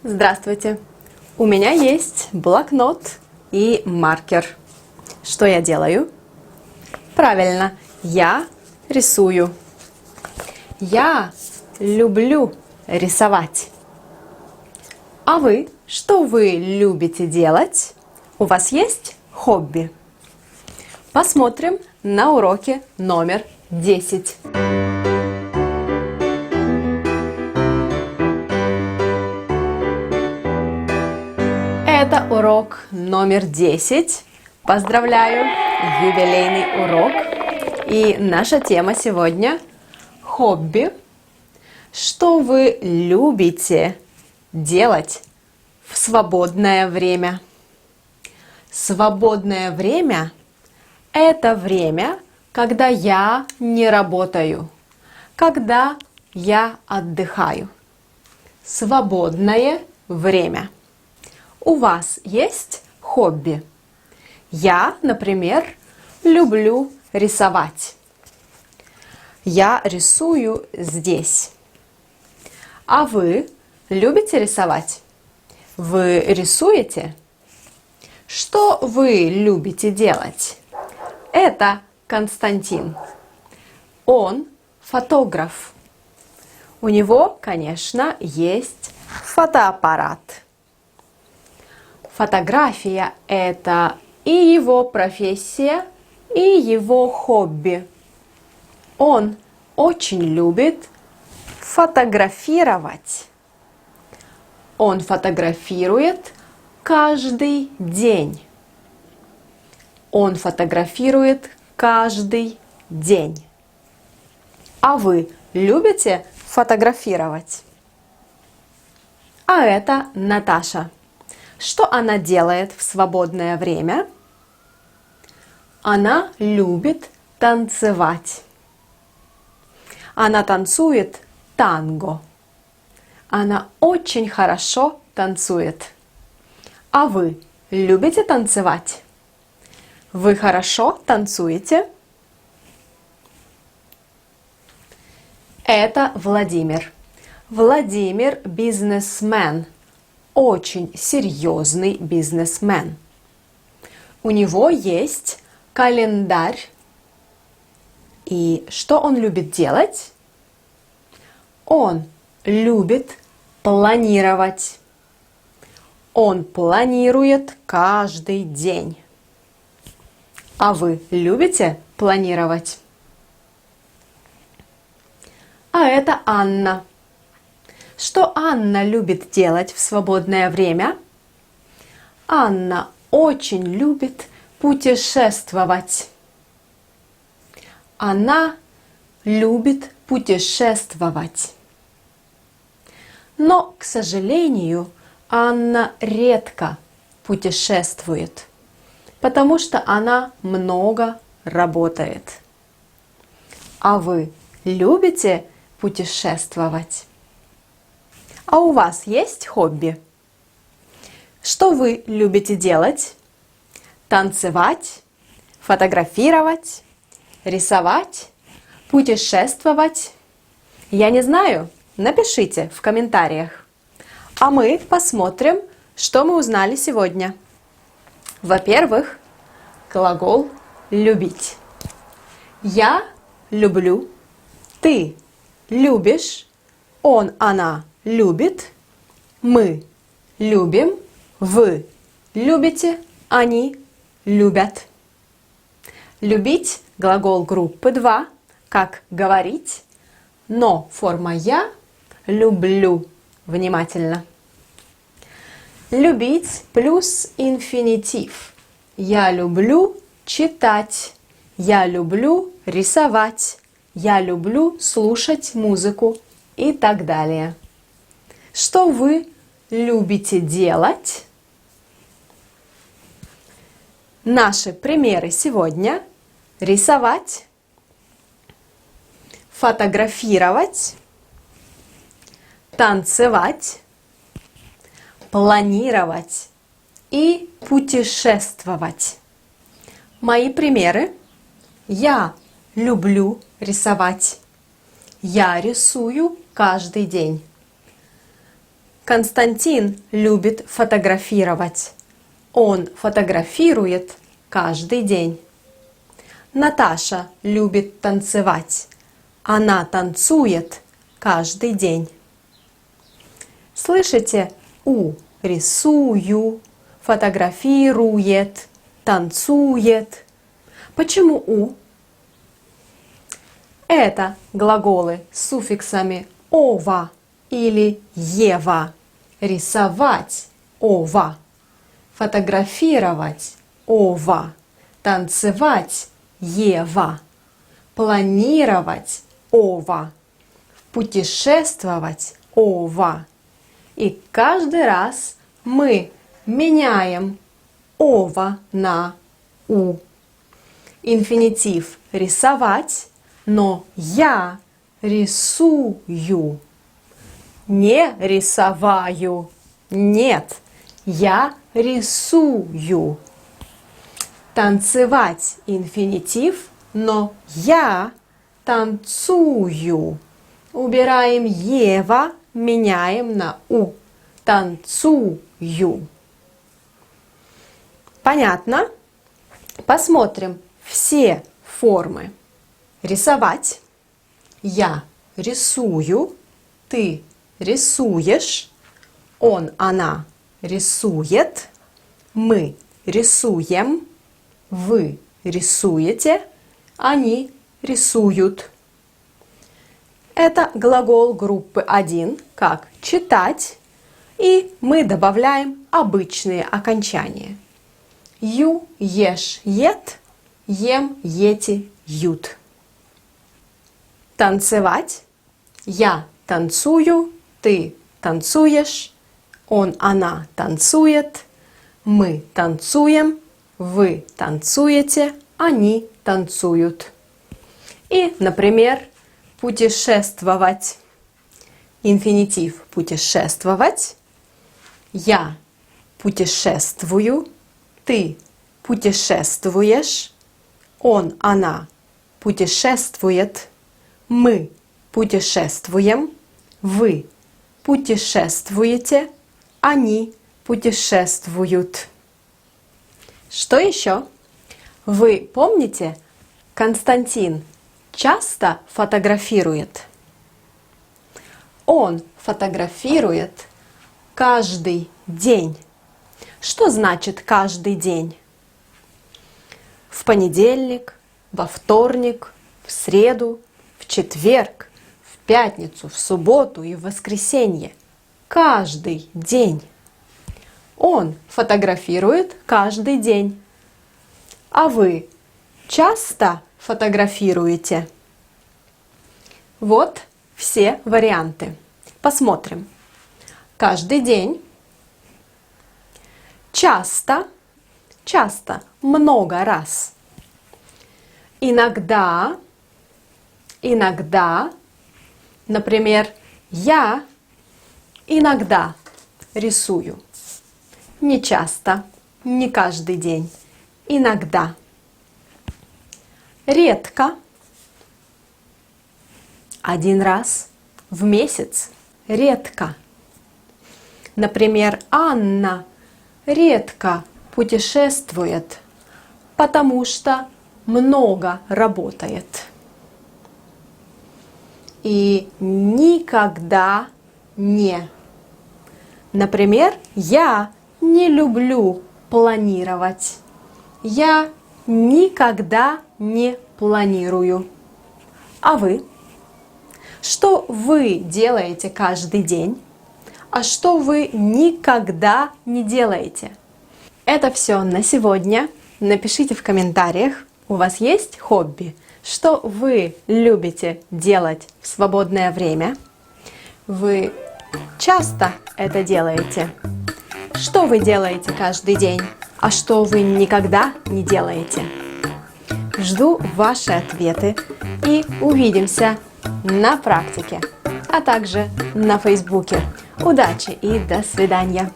Здравствуйте! У меня есть блокнот и маркер. Что я делаю? Правильно, я рисую. Я люблю рисовать. А вы? Что вы любите делать? У вас есть хобби? Посмотрим на уроке номер 10. Это урок номер 10. Поздравляю, юбилейный урок. И наша тема сегодня – хобби. Что вы любите делать в свободное время? Свободное время – это время, когда я не работаю, когда я отдыхаю. Свободное время. У вас есть хобби? Я, например, люблю рисовать. Я рисую здесь. А вы любите рисовать? Вы рисуете? Что вы любите делать? Это Константин. Он фотограф. У него, конечно, есть фотоаппарат. Фотография – это и его профессия, и его хобби. Он очень любит фотографировать. Он фотографирует каждый день. Он фотографирует каждый день. А вы любите фотографировать? А это Наташа. Что она делает в свободное время? Она любит танцевать. Она танцует танго. Она очень хорошо танцует. А вы любите танцевать? Вы хорошо танцуете? Это Владимир. Владимир – бизнесмен. Очень серьезный бизнесмен. У него есть календарь. И что он любит делать? Он любит планировать. Он планирует каждый день. А вы любите планировать? А это Анна. Что Анна любит делать в свободное время? Анна очень любит путешествовать. Она любит путешествовать. Но, к сожалению, Анна редко путешествует, потому что она много работает. А вы любите путешествовать? А у вас есть хобби? Что вы любите делать? Танцевать, фотографировать, рисовать, путешествовать? Я не знаю. Напишите в комментариях. А мы посмотрим, что мы узнали сегодня. Во-первых, глагол «любить». Я люблю, ты любишь, он, она любит, мы любим, вы любите, они любят. Любить – глагол группы 2, как говорить, но форма «я» люблю. Внимательно. Любить плюс инфинитив. Я люблю читать. Я люблю рисовать. Я люблю слушать музыку и так далее. Что вы любите делать? Наши примеры сегодня – рисовать, фотографировать, танцевать, планировать и путешествовать. Мои примеры. Я люблю рисовать. Я рисую каждый день. Константин любит фотографировать. Он фотографирует каждый день. Наташа любит танцевать. Она танцует каждый день. Слышите? Рисую, фотографирует, танцует. Почему у? Это глаголы с суффиксами ова или ева. Рисовать ова. Фотографировать ова. Танцевать ева. Планировать ова. Путешествовать ова. И каждый раз мы меняем ова на у. Инфинитив рисовать, но я рисую. Не рисоваю. Нет, я рисую. Танцевать инфинитив, но я танцую. Убираем ева, меняем на у. Танцую. Понятно? Посмотрим все формы. Рисовать. Я рисую. Ты рисуешь. Он, она рисует. Мы рисуем. Вы рисуете. Они рисуют. Это глагол группы 1, как читать. И мы добавляем обычные окончания. Ю, ешь, ед. Ем, ете, ют. Танцевать. Я танцую. Ты танцуешь. Он, она танцует. Мы танцуем. Вы танцуете. Они танцуют. И, например, путешествовать. Инфинитив путешествовать. Я путешествую. Ты путешествуешь. Он, она путешествует. Мы путешествуем. Вы путешествуете. Они путешествуют. Что еще? Вы помните, Константин часто фотографирует? Он фотографирует каждый день. Что значит каждый день? В понедельник, во вторник, в среду, в четверг, в пятницу, в субботу и в воскресенье. Каждый день. Он фотографирует каждый день. А вы часто фотографируете? Вот все варианты. Посмотрим. Каждый день. Часто. Часто. Много раз. Иногда. Иногда. Например, я иногда рисую. Не часто. Не каждый день. Иногда. Редко. Один раз в месяц. Редко. Например, Анна редко путешествует, потому что много работает. И никогда не. Например, я не люблю планировать. Я никогда не планирую. А вы? Что вы делаете каждый день? А что вы никогда не делаете? Это все на сегодня. Напишите в комментариях, у вас есть хобби? Что вы любите делать в свободное время? Вы часто это делаете? Что вы делаете каждый день? А что вы никогда не делаете? Жду ваши ответы и увидимся на практике, а также на Фейсбуке. Удачи и до свидания!